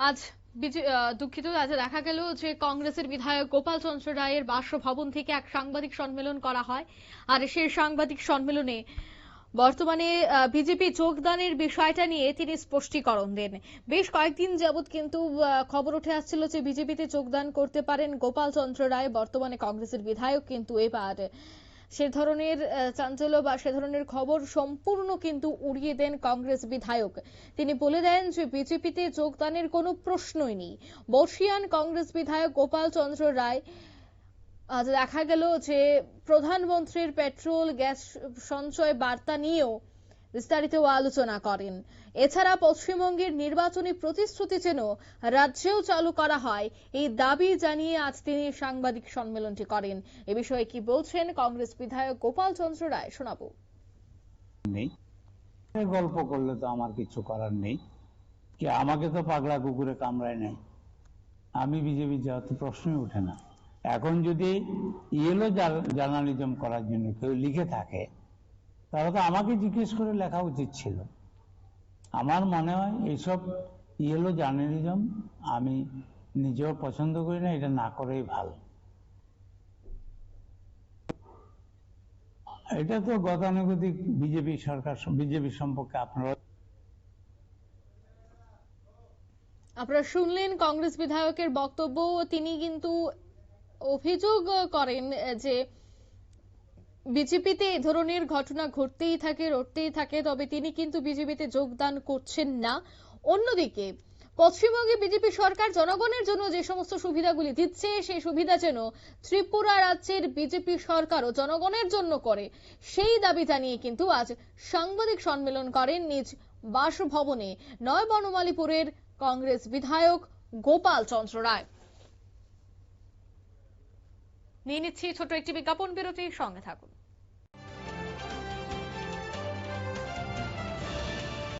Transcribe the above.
আজ দুঃখিত, আজ দেখা গেল যে কংগ্রেসের বিধায়ক গোপাল চন্দ্র রায়ের বাসভবন থেকে এক সাংবাদিক সম্মেলন করা হয়। আর সেই সাংবাদিক সম্মেলনে বর্তমানে বিজেপি যোগদানের বিষয়টা নিয়ে তিনি স্পষ্টীকরণ দেন। বেশ কয়েকদিন যাবৎ কিন্তু খবর উঠে আসছিল যে বিজেপিতে যোগদান করতে পারেন গোপাল চন্দ্র রায়, বর্তমানে কংগ্রেসের বিধায়ক। কিন্তু এবার সে ধরনের চাঞ্চল্য বা সে ধরনের খবর সম্পূর্ণ কিন্তু উড়িয়ে দেন কংগ্রেস বিধায়ক। তিনি বলে দেন যে বিজেপিতে যোগদানের কোনো প্রশ্নই নেই। বর্ষিয়ান কংগ্রেস বিধায়ক গোপাল চন্দ্র রায় আজ দেখা গেল যে প্রধানমন্ত্রীর পেট্রোল গ্যাস সঞ্চয় বার্তা নিয়েও বিস্তারিত আলোচনা করেন। এছাড়া পশ্চিমবঙ্গের নির্বাচনী প্রতিশ্রুতি যেন রাজ্যেও চালু করা হয়, এই দাবি জানিয়ে আজ তিনি সাংবাদিক সম্মেলনটি করেন। এ বিষয়ে কি বলছেন কংগ্রেস বিধায়ক গোপাল চন্দ্র রায়, শোনাবো। গল্প করলে তো আমার কিছু করার নেই, কি আমাকে তো পাগলা কুকুরে কামড়ায় নাই। আমি বিজেপি যাওয়ার প্রশ্নই ওঠে না। এখন যদি ইয়েলো জার্নালিজম করার জন্য কেউ লিখে থাকে তাহলে তো আমাকে জিজ্ঞেস করে লেখা উচিত ছিল। আমার মনে হয় এইসব ইয়েলো জার্নালিজম আমি নিজেও পছন্দ করি না, এটা না করেই ভালো। এটা তো গতানুগতিক বিজেপি সরকার, বিজেপি সম্পর্কে আপনারা শুনলেন কংগ্রেস বিধায়কের বক্তব্য। তিনি কিন্তু অভিযোগ করেন যে বিজেপিতে এ ধরনের ঘটনা ঘটতেই থাকে, তবে তিনি কিন্তু বিজেপিতে যোগদান করছেন না। অন্যদিকে পশ্চিমবঙ্গে বিজেপি সরকার জনগণের জন্য যে সমস্ত সুবিধাগুলি দিচ্ছে, সেই সুবিধা যেন ত্রিপুরা রাজ্যের বিজেপি সরকারও জনগণের জন্য করে, সেই দাবি জানিয়ে কিন্তু আজ সাংবাদিক সম্মেলন করেন নিজ বাসভবনে নয় বনমালীপুরের কংগ্রেস বিধায়ক গোপাল চন্দ্র রায়। নিয়ে নিচ্ছি ছোট একটি বিজ্ঞাপন বিরতি, সঙ্গে থাকুন।